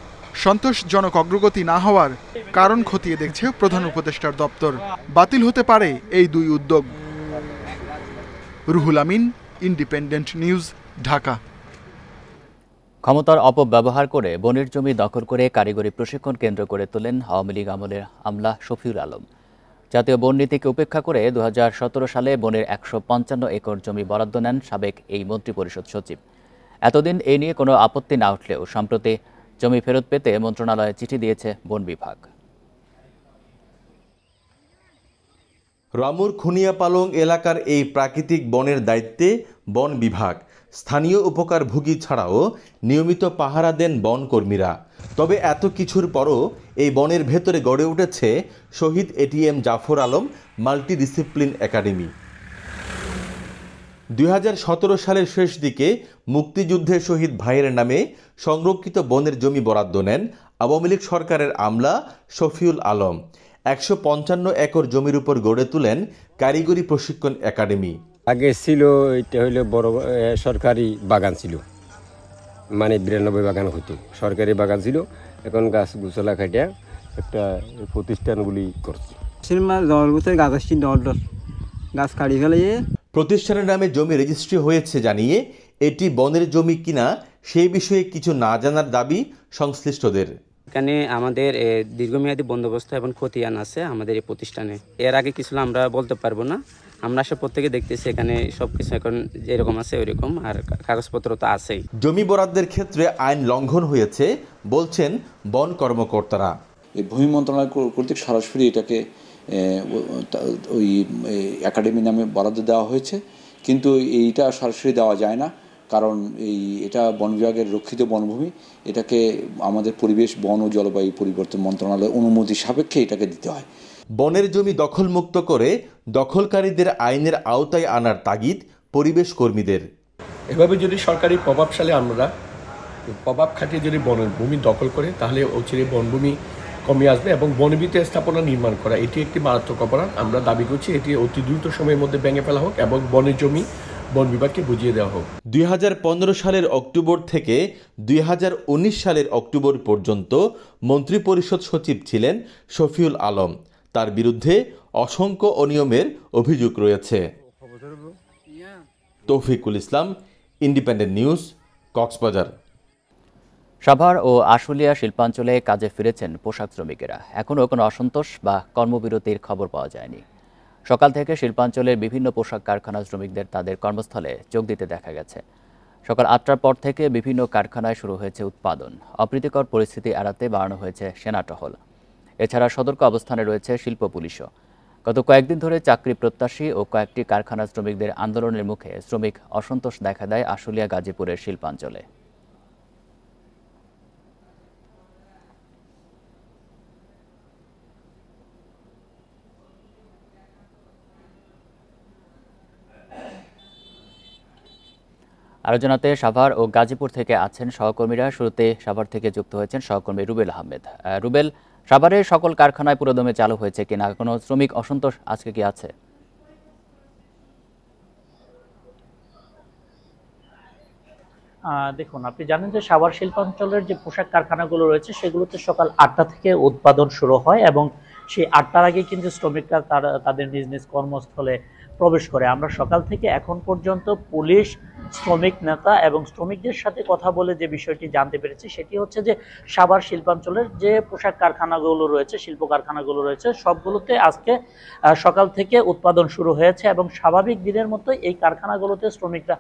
সন্তোষজনক অগ্রগতি না হওয়ার কারণ খতিয়ে দেখছে প্রধান উপদেষ্টার দপ্তর। বাতিল হতে পারে এই দুই উদ্যোগ। Ruhul Amin, independent news, Dhaka. ক্ষমতার অপব্যবহার করে বনের জমি দখল করে কারিগরি প্রশিক্ষণ কেন্দ্র করে তোলেন আওয়ামী লীগ আমলের আমলা শফিউল আলম। জাতীয় বন নীতিকে উপেক্ষা করে 2017 সালে বনের 155 একর জমি বরাদ্দ নেন সাবেক এই মন্ত্রিপরিষদ সচিব। এতদিন এ নিয়ে কোনো আপত্তি না উঠলেও সম্প্রতি জমি ফেরত পেতে মন্ত্রণালয়ে চিঠি দিয়েছে বন বিভাগ। রামুর খুনিয়াপালং এলাকার এই প্রাকৃতিক বনের দায়িত্বে বন বিভাগ। স্থানীয় উপকারভোগী ছাড়াও নিয়মিত পাহারা দেন বন কর্মীরা। তবে এত কিছুর পরও এই বনের ভেতরে গড়ে উঠেছে শহীদ এটিএম জাফর আলম মাল্টিডিসিপ্লিন একাডেমি। 2017 সালের শেষ দিকে মুক্তিযুদ্ধে শহীদ ভাইয়ের নামে সংরক্ষিত বনের জমি বরাদ্দ নেন আওয়ামী লীগ সরকারের আমলা শফিউল আলম। 155 একর জমির উপর গড়ে তোলেন কারিগরি প্রশিক্ষণ একাডেমি। আগে ছিল এটা হইলে বড় সরকারি বাগান ছিল, মানে 92 বাগান হতো, সরকারি বাগান ছিল। এখন গাছ গুছলা খাটিয়া একটা প্রতিষ্ঠানগুলি করছে। গাছ কাটি ফেলে প্রতিষ্ঠানের নামে জমি রেজিস্ট্রি হয়েছে জানিয়ে এটি বনের জমি কিনা সেই বিষয়ে কিছু না জানার দাবি সংশ্লিষ্টদের। এখানে আমাদের দীর্ঘমেয়াদী বন্দোবস্ত এবং খতিয়ান আছে আমাদের এই প্রতিষ্ঠানে। এর আগে কিছু আমরা বলতে পারবো না, আমরা সব প্রত্যেকে দেখতেছি এখানে সবকিছু এখন যেরকম আছে ওইরকম, আর কাগজপত্র তো আছেই। জমি বরাদ্দের ক্ষেত্রে আইন লঙ্ঘন হয়েছে বলছেন বন কর্মকর্তারা। এই ভূমি মন্ত্রণালয় কর্তৃক সরাসরি এটাকে ওই একাডেমি নামে বরাদ্দ দেওয়া হয়েছে, কিন্তু এইটা সরাসরি দেওয়া যায় না, কারণ এটা বন বিভাগের রক্ষিত বনভূমি। এটাকে আমাদের পরিবেশ, বন ও জলবায়ু পরিবর্তন মন্ত্রণালয়ের অনুমতি সাপেক্ষে এটাকে দিতে হয়। বনের জমি দখলমুক্ত করে দখলকারীদের আইনের আওতায় আনার তাগিদ পরিবেশ কর্মীদের। এভাবে যদি সরকারি প্রভাবশালী আমরা প্রভাব খাটিয়ে যদি বনের ভূমি দখল করে, তাহলে অচিরে বনভূমি কমে আসবে এবং বনবিতে স্থাপনা নির্মাণ করা এটি একটি মারাত্মক অপরাধ। আমরা দাবি করছি এটি অতি দ্রুত সময়ের মধ্যে ভেঙে ফেলা হোক এবং বনের জমি বন বিভাগকে বুঝিয়ে দেওয়া হোক। 2015 সালের অক্টোবর থেকে 2019 সালের অক্টোবর পর্যন্ত মন্ত্রিপরিষদ সচিব ছিলেন শফিউল আলম। তার বিরুদ্ধে অসংখ্য অনিয়মের অভিযোগ রয়েছে। তৌফিকুল ইসলাম, ইন্ডিপেন্ডেন্ট নিউজ, কক্সবাজার। সাভার ও আশুলিয়া শিল্পাঞ্চলে কাজে ফিরেছেন পোশাক শ্রমিকেরা। এখনও কোনো অসন্তোষ বা কর্মবিরতির খবর পাওয়া যায়নি। সকাল থেকে শিল্পাঞ্চলের বিভিন্ন পোশাক কারখানার শ্রমিকদের তাদের কর্মস্থলে যোগ দিতে দেখা গেছে। সকাল 8টার পর থেকে বিভিন্ন কারখানায় শুরু হয়েছে উৎপাদন। অপ্রীতিকর পরিস্থিতি এড়াতে বাড়ানো হয়েছে সেনা টহল। এছাড়া সতর্ক অবস্থানে রয়েছে শিল্প পুলিশও। গত কয়েকদিন ধরে চাকরি প্রত্যাশী ও কয়েকটি কারখানার শ্রমিকদের আন্দোলনের মুখে শ্রমিক অসন্তোষ দেখা দেয় আশুলিয়া গাজীপুরের শিল্পাঞ্চলে। আলোচনাতে সাভার ও গাজীপুর থেকে আছেন সহকর্মীরা। শুরুতে সাভার থেকে যুক্ত হয়েছেন সহকর্মী রুবেল আহমেদ। রুবেল, সাভারের সকল কারখানায় পুরোদমে চালু হয়েছে কিনা, কোনো শ্রমিক অসন্তোষ আজকে কি আছে? দেখুন, আপনি জানেন যে সাভার শিল্পাঞ্চলের যে পোশাক কারখানাগুলো রয়েছে সেগুলোতে সকাল 8টা থেকে উৎপাদন শুরু হয় এবং সেই 8টার আগে কিন্তু শ্রমিকরা তাদের নিজ নিজ কর্মস্থলে প্রবেশ করে। আমরা সকাল থেকে এখন পর্যন্ত পুলিশ, শ্রমিক নেতা এবং শ্রমিকদের সাথে কথা বলে যে বিষয়টি জানতে পেরেছি সেটি হচ্ছে যে সাভার শিল্পাঞ্চলের যে পোশাক কারখানাগুলো রয়েছে, শিল্প কারখানাগুলো রয়েছে, সবগুলোতে আজকে সকাল থেকে উৎপাদন শুরু হয়েছে এবং স্বাভাবিক দিনের মতো এই কারখানাগুলোতে শ্রমিকরা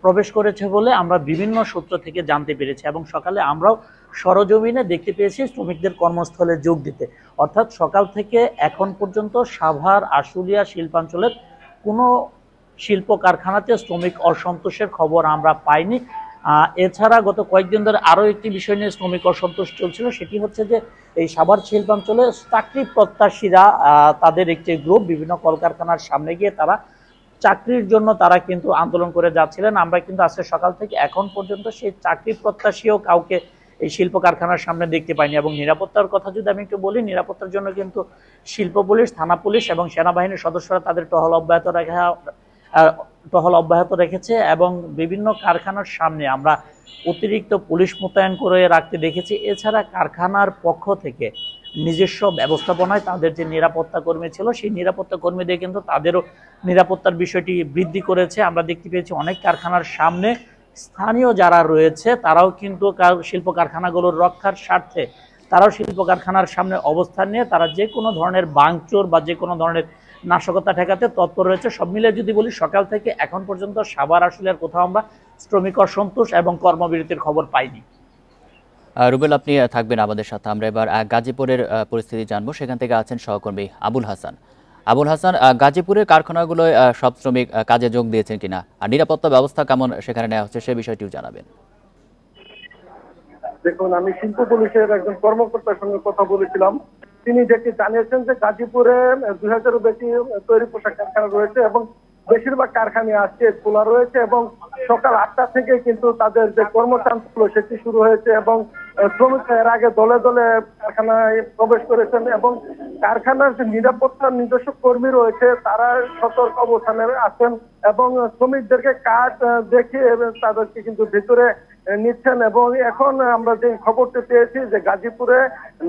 প্রবেশ করেছে বলে আমরা বিভিন্ন সূত্র থেকে জানতে পেরেছি এবং সকালে আমরাও সরজমিনে দেখতে পেয়েছি শ্রমিকদের কর্মস্থলে যোগ দিতে। অর্থাৎ সকাল থেকে এখন পর্যন্ত সাভার আশুলিয়া শিল্পাঞ্চলের কোনো শিল্প কারখানাতে শ্রমিক অসন্তোষের খবর আমরা পাইনি। এছাড়া গত কয়েকদিন ধরে আরও একটি বিষয় নিয়ে শ্রমিক অসন্তোষ চলছিল, সেটি হচ্ছে যে এই সাভার শিল্পাঞ্চলে চাকরি প্রত্যাশীরা তাদের একটি গ্রুপ বিভিন্ন কলকারখানার সামনে গিয়ে তারা চাকরির জন্য তারা কিন্তু আন্দোলন করে যাচ্ছিলেন। আমরা কিন্তু আজকে সকাল থেকে এখন পর্যন্ত সেই চাকরি প্রত্যাশীও কাউকে এই শিল্প কারখানার সামনে দেখতে পাইনি। এবং নিরাপত্তার কথা যদি আমি একটু বলি, নিরাপত্তার জন্য কিন্তু শিল্প পুলিশ, থানা পুলিশ এবং সেনাবাহিনীর সদস্যরা তাদের টহল অব্যাহত রেখেছে এবং বিভিন্ন কারখানার সামনে আমরা অতিরিক্ত পুলিশ মোতায়েন করে রাখতে দেখেছি। এছাড়া কারখানার পক্ষ থেকে নিজস্ব ব্যবস্থাপনায় তাদের যে নিরাপত্তা কর্মী ছিল, সেই নিরাপত্তা কর্মীদের কিন্তু তাদেরও নিরাপত্তার বিষয়টি বৃদ্ধি করেছে। আমরা দেখতে পেয়েছি অনেক কারখানার সামনে স্থানীয় যারা রয়েছে তারাও কিন্তু শিল্প কারখানাগুলোর রক্ষার স্বার্থে তারাও শিল্প কারখানার সামনে অবস্থান নিয়ে তারা যে কোনো ধরনের ভাঙচুর বা যে কোনো ধরনের নাশকতা ঠেকাতে তৎপর রয়েছে। সব মিলে যদি বলি, সকাল থেকে এখন পর্যন্ত সাভার আসলে আর কোথাও আমরা শ্রমিক অসন্তোষ এবং কর্মবিরতির খবর পাইনি। রুবেল, আপনি থাকবেন আমাদের সাথে। আমরা এবার গাজীপুরের পরিস্থিতি জানবো। সেখান থেকে আছেন সহকর্মী আবুল হাসান। আবুল হাসান, গাজীপুরের কারখানাগুলোয় সব শ্রমিক কাজে যোগ দিয়েছেন কিনা, আর নিরাপত্তা ব্যবস্থা কেমন সেখানে নেওয়া হচ্ছে সে বিষয়টিও জানাবেন। দেখুন, আমি শিল্প পুলিশের একজন কর্মকর্তার সঙ্গে কথা বলেছিলাম। তিনি যেটি জানিয়েছেন যে গাজীপুরে 2000-এরও বেশি তৈরি পোশাক কারখানা রয়েছে এবং বেশিরভাগ কারখানা আজকে খোলা রয়েছে এবং সকাল 8টা থেকে কিন্তু তাদের যে কর্মচাঞ্চল্য সেটি শুরু হয়েছে এবং শ্রমিকরা এর আগে দলে দলে কারখানায় প্রবেশ করেছেন এবং কারখানার যে নিরাপত্তার নিজস্ব কর্মী রয়েছে তারা সতর্ক অবস্থানে আছেন এবং শ্রমিকদেরকে কাজ দেখিয়ে তাদেরকে কিন্তু ভিতরে নিচ্ছেন। এবং এখন আমরা যে খবরটি পেয়েছি যে গাজীপুরে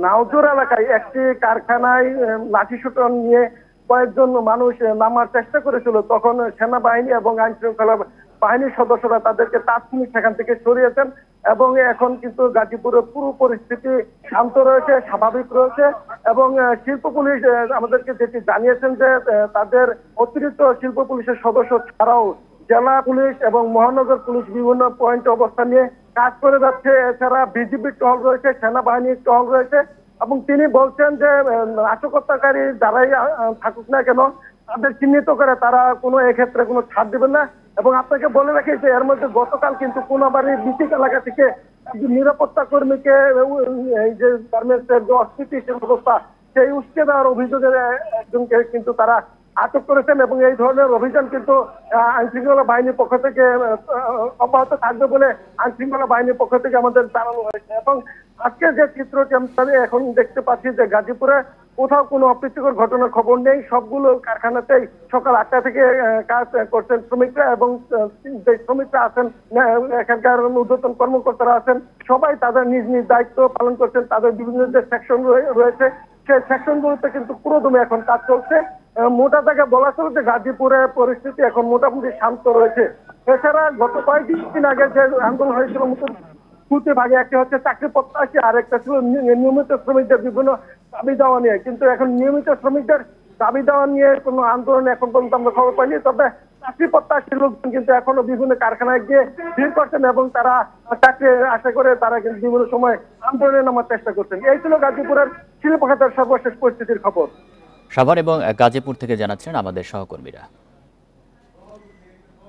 নাওজোর এলাকায় একটি কারখানায় লাঠিসোঁটা নিয়ে কয়েকজন মানুষ নামার চেষ্টা করেছিল, তখন সেনাবাহিনী এবং আইন শৃঙ্খলা বাহিনীর সদস্যরা তাদেরকে তাৎক্ষণিক সেখান থেকে সরিয়েছেন এবং এখন কিন্তু গাজীপুরের পুরো পরিস্থিতি শান্ত রয়েছে, স্বাভাবিক রয়েছে। এবং শিল্প পুলিশ আমাদেরকে যেটি জানিয়েছেন যে তাদের অতিরিক্ত শিল্প পুলিশের সদস্য ছাড়াও জেলা পুলিশ এবং মহানগর পুলিশ বিভিন্ন পয়েন্টে অবস্থান নিয়ে কাজ করে যাচ্ছে। এছাড়া বিজিবির টহল রয়েছে, সেনাবাহিনীর টহল রয়েছে এবং তিনি বলছেন যে নাশকতাকারী যারাই থাকুক না কেন তাদের চিহ্নিত করে তারা কোনো এক্ষেত্রে কোনো ছাড় দেবেন না। এবং আপনাকে বলে রাখি যে এর মধ্যে গতকাল কিন্তু কোনাবাড়ির বিচিক এলাকা থেকে নিরাপত্তা কর্মীকে এই যে গার্মেন্টসের যে অস্থিতিশীল অবস্থা সেই উস্কে দেওয়ার অভিযোগে একজনকে কিন্তু তারা আটক করেছেন এবং এই ধরনের অভিযান কিন্তু আইন শৃঙ্খলা বাহিনীর পক্ষ থেকে অব্যাহত থাকবে বলে আইন শৃঙ্খলা বাহিনীর পক্ষ থেকে আমাদের জানানো হয়েছে। এবং আজকে যে চিত্রটি আমি এখন দেখতে পাচ্ছি যে গাজীপুরে কোথাও কোনো অপ্রীতিকর ঘটনার খবর নেই। সবগুলো কারখানাতেই সকাল 8টা থেকে কাজ করছেন শ্রমিকরা এবং যে শ্রমিকরা আছেন এখানকার ঊর্ধ্বতন কর্মকর্তারা আছেন সবাই তাদের নিজ নিজ দায়িত্ব পালন করছেন। তাদের বিভিন্ন যে সেকশন রয়েছে সেই সেকশনগুলোতে কিন্তু পুরোদমে এখন কাজ চলছে। মোটা দাগে বলা চলে যে গাজীপুরের পরিস্থিতি এখন মোটামুটি শান্ত রয়েছে। এছাড়া গত কয়েকদিন আগে যে আন্দোলন হয়েছিল দুটি ভাগে, একটা হচ্ছে চাকরি প্রত্যাশী আর একটা ছিল নিয়মিত শ্রমিকদের বিভিন্ন দাবি দেওয়া নিয়ে। কিন্তু এখন নিয়মিত শ্রমিকদের দাবি দেওয়া নিয়ে কোনো আন্দোলন এখন পর্যন্ত আমরা খবর পাইনি। তবে চাকরি প্রত্যাশীর লোকজন কিন্তু এখনো বিভিন্ন কারখানায় গিয়ে ভিড় করছেন এবং তারা চাকরি আশা করে তারা কিন্তু বিভিন্ন সময় আন্দোলনে নামার চেষ্টা করছেন। এই ছিল গাজীপুরের শিল্প খাতের সর্বশেষ পরিস্থিতির খবর। সাভার এবং গাজীপুর থেকে জানাচ্ছেন আমাদের সহকর্মীরা।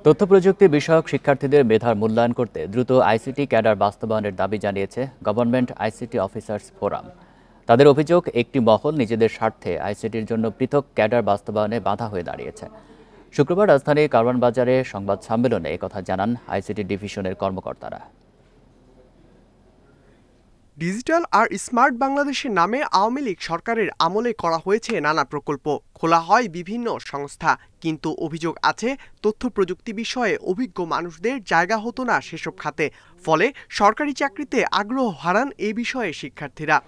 তথ্য প্রযুক্তি বিষয়ক শিক্ষার্থীদের মেধার মূল্যায়ন করতে দ্রুত আইসিটি ক্যাডার বাস্তবায়নের দাবি জানিয়েছে গভর্নমেন্ট আইসিটি অফিসার্স ফোরাম। তাদের অভিযোগ, একটি মহল নিজেদের স্বার্থে আইসিটির জন্য পৃথক ক্যাডার বাস্তবায়নে বাধা হয়ে দাঁড়িয়েছে। শুক্রবার রাজধানীর কারওয়ান বাজারে সংবাদ সম্মেলনে একথা জানান আইসিটি ডিভিশনের কর্মকর্তারা। ডিজিটাল আর স্মার্ট বাংলাদেশের নামে আওয়ামী লীগ সরকারের আমলে করা হয়েছে নানা প্রকল্প, খোলা হয় বিভিন্ন সংস্থা, কিন্তু অভিযোগ আছে তথ্য প্রযুক্তি বিষয়ে অভিজ্ঞ মানুষদের জায়গা হতো না সেসব খাতে। ফলে সরকারি চাকরিতে আগ্রহ হারান এ বিষয়ে শিক্ষার্থীরা।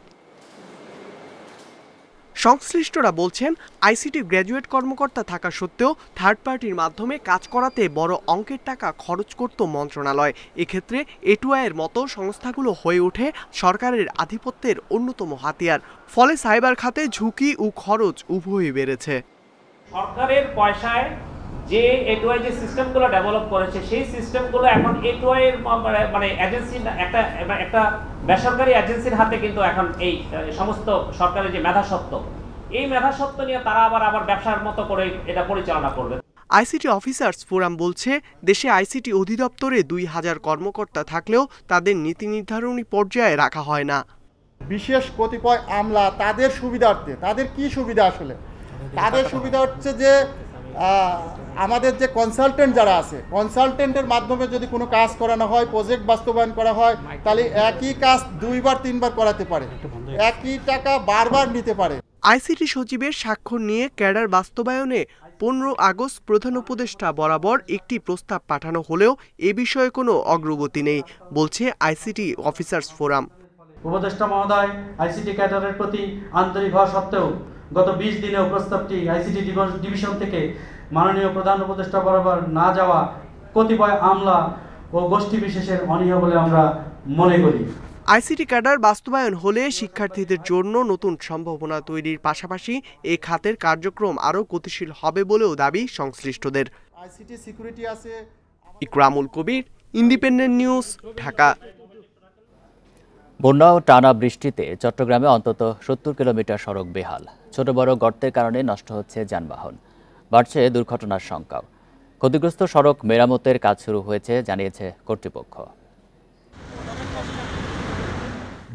সংশ্লিষ্টরা বলছেন, আইসিটি গ্র্যাজুয়েট কর্মকর্তা থাকা সত্ত্বেও থার্ড পার্টির মাধ্যমে কাজ করাতে বড় অঙ্কের টাকা খরচ করত মন্ত্রণালয়। এক্ষেত্রে এটুআইয়ের মতো সংস্থাগুলো হয়ে ওঠে সরকারের আধিপত্যের অন্যতম হাতিয়ার। ফলে সাইবার খাতে ঝুঁকি ও খরচ উভয়ই বেড়েছে। সরকারের পয়সায় যে এটুআই যে সিস্টেমগুলো ডেভেলপ করেছে সেই সিস্টেমগুলো এখন এটুআই এর মানে এজেন্সি একটা বেসরকারি এজেন্সির হাতে কিন্তু এখন এই সমস্ত সরকারের যে মেধাস্বত্ব, এই মেধাস্বত্ব নিয়ে তারা আবার ব্যবসার মতো করে এটা পরিচালনা করবে। আইসিটি অফিসার্স ফোরাম বলছে, দেশে আইসিটি অধিদপ্তরে 2000 কর্মকর্তা থাকলেও তাদের নীতি নির্ধারণী পর্যায়ে রাখা হয় না। বিশেষ কতিপয় আমলা তাদের সুবিধার্থে, তাদের কি সুবিধা আসলে? তাদের সুবিধা হচ্ছে যে আমাদের যে কনসালটেন্ট যারা আছে, কনসালটেন্টের মাধ্যমে যদি কোনো কাজ করানো হয়, প্রজেক্ট বাস্তবায়ন করা হয়, তাহলে একই কাজ 2বার 3বার করাতে পারে, একই টাকা বারবার নিতে পারে। আইসিটি সচিবের স্বাক্ষর নিয়ে ক্যাডার বাস্তবায়নে 15 আগস্ট প্রধান উপদেষ্টা বরাবর একটি প্রস্তাব পাঠানো হলেও এ বিষয়ে কোনো অগ্রগতি নেই বলছে আইসিটি অফিসার্স ফোরাম। উপদেষ্টা মহোদয় আইসিটি ক্যাডারের প্রতি আন্তরিক হওয়া সত্ত্বেও গত 20 দিনেও প্রস্তাবটি আইসিটি ডিভিশন থেকে মাননীয় প্রধান উপদেষ্টা বরাবর না যাওয়া কতিপয় আমলা ও গোষ্ঠী বিশেষের অনীহা বলে আমরা মনে করি। আইসিটি ক্যাডার বাস্তবায়ন হলে শিক্ষার্থীদের জন্য নতুন সম্ভাবনা তৈরির পাশাপাশি এই খাতের কার্যক্রম আরও গতিশীল হবে বলেও দাবি সংশ্লিষ্টদের। আইসিটি সিকিউরিটি আছে। ইকরামুল কবির, ইন্ডিপেন্ডেন্ট নিউজ, ঢাকা। বন্যা ও টানা বৃষ্টিতে চট্টগ্রামে অন্তত 70 কিলোমিটার সড়ক বেহাল। ছোট বড় গর্তের কারণে নষ্ট হচ্ছে যানবাহন, বাড়ছে দুর্ঘটনার সংখ্যাও। ক্ষতিগ্রস্ত সড়ক মেরামতের কাজ শুরু হয়েছে জানিয়েছে কর্তৃপক্ষ।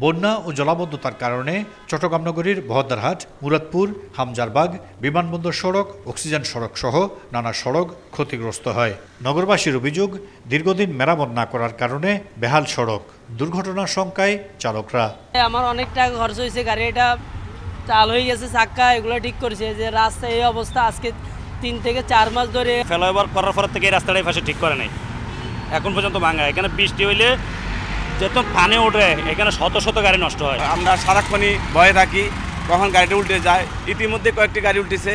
বন্যা ও জলাবদ্ধতার কারণে চট্টগ্রাম নগরীর বহদ্দারহাট, মুরাদপুর, হামজারবাগ, বিমানবন্দর সড়ক, অক্সিজেন সড়ক সহ নানা সড়ক ক্ষতিগ্রস্ত হয়। নগরবাসীর অভিযোগ, দীর্ঘদিন মেরামত না করার কারণে বেহাল সড়ক, দুর্ঘটনার শঙ্কায় চালকরা। আমার অনেক টাকা খরচ হয়েছে, গাড়িটা চাল হয়ে গেছে, চাক্কা এগুলো ঠিক করেছে, যে রাস্তায় এই অবস্থা আজকে 3 থেকে 4 মাস ধরে। ফ্লাইওভার করার পর থেকে এই রাস্তাটাই পাশে ঠিক করে নাই, এখন পর্যন্ত ভাঙা। এখানে বৃষ্টি হইলে যেহেতু পানি ওঠে, এখানে শত শত গাড়ি নষ্ট হয়। আমরা সারাক্ষণই ভয়ে থাকি কখন গাড়িটা উল্টে যায়। ইতিমধ্যে কয়েকটি গাড়ি উল্টেছে।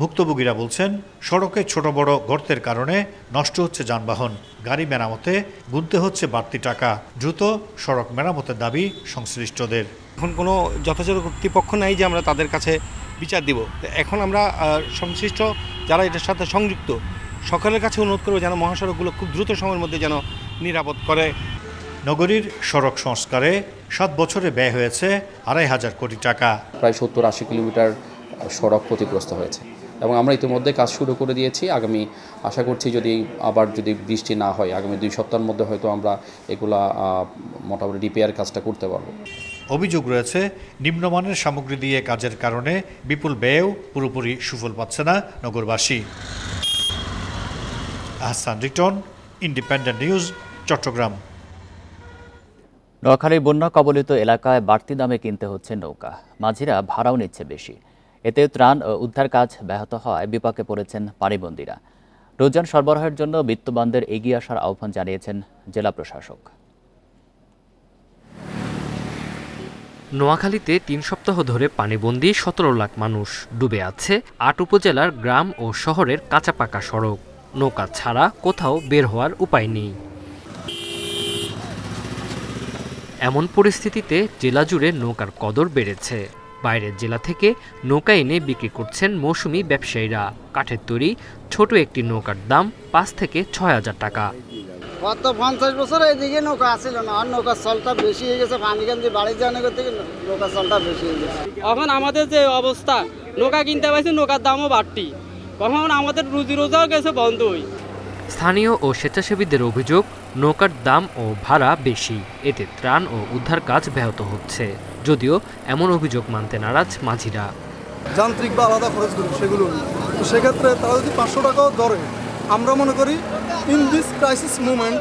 ভুক্তভোগীরা বলছেন, সড়কে ছোট বড় গর্তের কারণে নষ্ট হচ্ছে যানবাহন, গাড়ি মেরামতে গুনতে হচ্ছে বাড়তি টাকা। দ্রুত সড়ক মেরামতের দাবি সংশ্লিষ্টদের। এখন কোনো যথাযথ কর্তৃপক্ষ নাই যে আমরা তাদের কাছে বিচার দিব। এখন আমরা সংশ্লিষ্ট যারা এটার সাথে সংযুক্ত সকলের কাছে অনুরোধ করবো যেন মহাসড়কগুলো খুব দ্রুত সময়ের মধ্যে যেন নিরাপদ করে। নগরীর সড়ক সংস্কারে 7 বছরে ব্যয় হয়েছে 2,500 কোটি টাকা। প্রায় 70-80 কিলোমিটার সড়ক ক্ষতিগ্রস্ত হয়েছে এবং আমরা ইতিমধ্যে কাজ শুরু করে দিয়েছি। আগামী আশা করছি যদি বৃষ্টি না হয়, আগামী 2 সপ্তাহের মধ্যে হয়তো আমরা এগুলা মোটামুটি রিপেয়ার কাজটা করতে পারবো। অভিযোগ রয়েছে, নিম্নমানের সামগ্রী দিয়ে কাজের কারণে বিপুল ব্যয়েও পুরোপুরি সুফল পাচ্ছে না নগরবাসী। Ahsan Riton, Independent News, Chittagong. নোয়াখালীর বন্যা কবলিত এলাকায় বাড়তি দামে কিনতে হচ্ছে নৌকা, মাঝিরা ভাড়াও নিচ্ছে বেশি। এতে ত্রাণ ও উদ্ধার কাজ ব্যাহত হওয়ায় বিপাকে পড়েছেন পানিবন্দীরা। রোজান সরবরাহের জন্য বিত্তবানদের এগিয়ে আসার আহ্বান জানিয়েছেন জেলা প্রশাসক। নোয়াখালীতে 3 সপ্তাহ ধরে পানিবন্দী 17 লাখ মানুষ। ডুবে আছে 8 উপজেলার গ্রাম ও শহরের কাঁচা পাকা সড়ক। নৌকা ছাড়া কোথাও বের হওয়ার উপায় নেই। এমন পরিস্থিতিতে জেলা জুড়ে নৌকার কদর বেড়েছে। বাইরের জেলা থেকে নৌকা এনে বিক্রি করছেন মৌসুমি ব্যবসায়ীরা। কাঠের তৈরি ছোট একটি নৌকার দাম 5 থেকে 6,000 টাকা। গত 50 বছর এইদিকে নৌকা আসছিল না, আর নৌকার চলটা বেশি হয়ে গেছে। পানিকান্দি বাড়ি যাওয়ার থেকে নৌকার চলটা বেশি হয়ে গেছে। এখন আমাদের যে অবস্থা, নৌকা কিনতে পারছি, নৌকার দামও বাড়তি, কখন আমাদের রুজি রোজাও গেছে বন্ধই। স্থানীয় ও স্বেচ্ছাসেবীদের অভিযোগ, নৌকার দাম ও ভাড়া বেশি, এতে ত্রাণ ও উদ্ধার কাজ ব্যাহত হচ্ছে। যদিও এমন অভিযোগ মানতে নারাজ মাঝিরা। যান্ত্রিক বা আলাদা খরচ করি সেগুলো, তো সেক্ষেত্রে তারা যদি 500 টাকাও ধরে, আমরা মনে করি in this crisis movement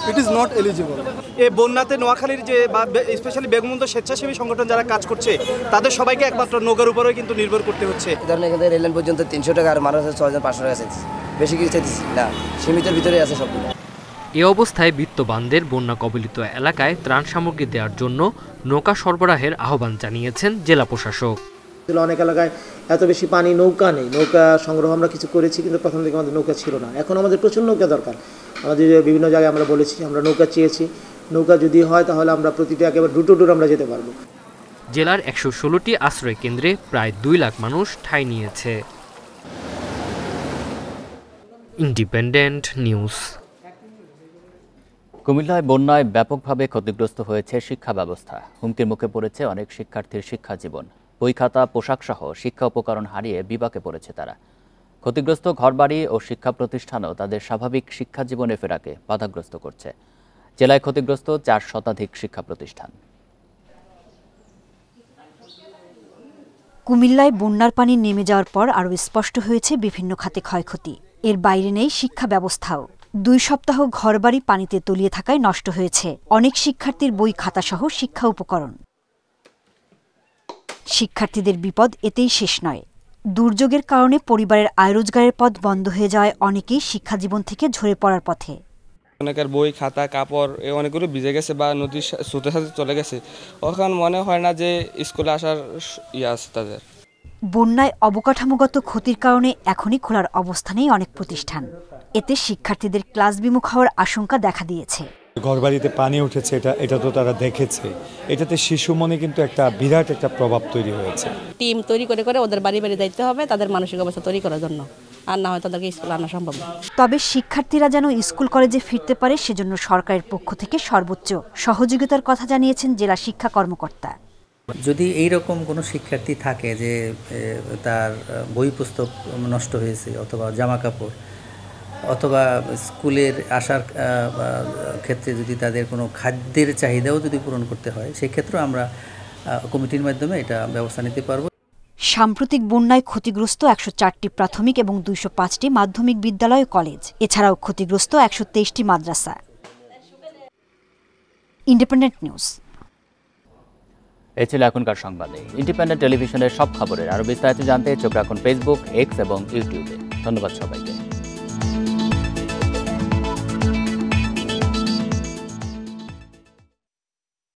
it is not eligible. এই বন্যাতে নোয়াখালীর যে বা স্পেশালি বেগমুন্দ স্বেচ্ছাসেবী সংগঠন যারা কাজ করছে, তাদের সবাইকে একমাত্র নৌকার উপরেও কিন্তু নির্ভর করতে হচ্ছে। ধরেন এখানে রেললাইন পর্যন্ত 300 টাকা, আর মানুষ 6,500 টাকা চাইছে, বেশি কিছু চাইতেছি না, সীমিতের ভিতরে আছে সবগুলো। এ অবস্থায় বিত্তবানদের বন্যা কবলিত এলাকায় ত্রাণ সামগ্রী দেওয়ার জন্য নৌকা সরবরাহের আহ্বান জানিয়েছেন জেলা প্রশাসক। অনেক এলাকায় এত বেশি পানি, নৌকা নেই। নৌকা সংগ্রহ আমরা কিছু করেছি, কিন্তু প্রথম দিকে আমাদের নৌকা ছিল না। এখন আমাদের প্রচুর নৌকা দরকার। আমাদের বিভিন্ন জায়গায় আমরা বলেছি আমরা নৌকা চেয়েছি। নৌকা যদি হয় তাহলে আমরা প্রতিটা একেবারে ডুর আমরা যেতে পারবো। জেলার 116টি আশ্রয় কেন্দ্রে প্রায় 2 লাখ মানুষ ঠাঁই নিয়েছে। Independent news. কুমিল্লায় বন্যায় ব্যাপকভাবে ক্ষতিগ্রস্ত হয়েছে শিক্ষা ব্যবস্থা। হুমকির মুখে পড়েছে অনেক শিক্ষার্থীর শিক্ষা জীবন। বই খাতা, পোশাক সহ শিক্ষা উপকরণ হারিয়ে বিপাকে পড়েছে তারা। ক্ষতিগ্রস্ত ঘরবাড়ি ও শিক্ষা প্রতিষ্ঠানও তাদের স্বাভাবিক শিক্ষা জীবনে ফেরাকে বাধাগ্রস্ত করছে। জেলায় ক্ষতিগ্রস্ত 4 শতাধিক শিক্ষা প্রতিষ্ঠান। কুমিল্লায় বন্যার পানি নেমে যাওয়ার পর আরও স্পষ্ট হয়েছে বিভিন্ন খাতে ক্ষয়ক্ষতি। এর বাইরে নেই শিক্ষা ব্যবস্থাও। 2 সপ্তাহ ঘরবাড়ি পানিতে তলিয়ে থাকায় নষ্ট হয়েছে অনেক শিক্ষার্থীর বই খাতাসহ শিক্ষা উপকরণ। শিক্ষার্থীদের বিপদ এতেই শেষ নয়। দুর্যোগের কারণে পরিবারের আয় রোজগারের পথ বন্ধ হয়ে যাওয়ায় অনেকেই শিক্ষাজীবন থেকে ঝরে পড়ার পথে। অনেকের বই খাতা কাপড় অনেকগুলো ভিজে গেছে বা নদীর স্রোতের সাথে চলে গেছে, ওখানে মনে হয় না যে স্কুলে আসার আছে তাদের। বন্যায় অবকাঠামোগত ক্ষতির কারণে এখনই খোলার অবস্থানেই অনেক প্রতিষ্ঠান। এতে শিক্ষার্থীদের ক্লাস বিমুখ হওয়ার আশঙ্কা দেখা দিয়েছে। ঘরবাড়িতে পানি উঠেছে, এটা তো তারা দেখেছে। এটাতে শিশু মনে কিন্তু একটা বিরাট একটা প্রভাব তৈরি হয়েছে। টিম তৈরি করে ওদের বাড়ি বাড়ি যাইতে হবে তাদের মানসিক অবস্থা তৈরি করার জন্য, আর না হয় তাদেরকে স্কুলে আনা সম্ভব না। তবে শিক্ষার্থীরা যেন স্কুল কলেজে ফিরতে পারে সেজন্য সরকারের পক্ষ থেকে সর্বোচ্চ সহযোগিতার কথা জানিয়েছেন জেলা শিক্ষা কর্মকর্তা। যদি এইরকম কোনো শিক্ষার্থী থাকে যে তার বই পুস্তক নষ্ট হয়েছে অথবা জামা কাপড় অথবা স্কুলের আসার ক্ষেত্রে যদি তাদের কোনো খাদ্যের চাহিদাও যদি পূরণ করতে হয়, সেক্ষেত্রেও আমরা কমিটির মাধ্যমে এটা ব্যবস্থা নিতে পারব। সাম্প্রতিক বন্যায় ক্ষতিগ্রস্ত 104টি প্রাথমিক এবং 205টি মাধ্যমিক বিদ্যালয় ও কলেজ, এছাড়াও ক্ষতিগ্রস্ত 123টি মাদ্রাসা। Independent news. এই ছিল এখনকার সংবাদে। ইন্ডিপেন্ডেন্ট টেলিভিশনের সব খবরের আরও বিস্তারিত জানতে চোখ রাখুন ফেসবুক, এক্স এবং ইউটিউবে। ধন্যবাদ সবাইকে।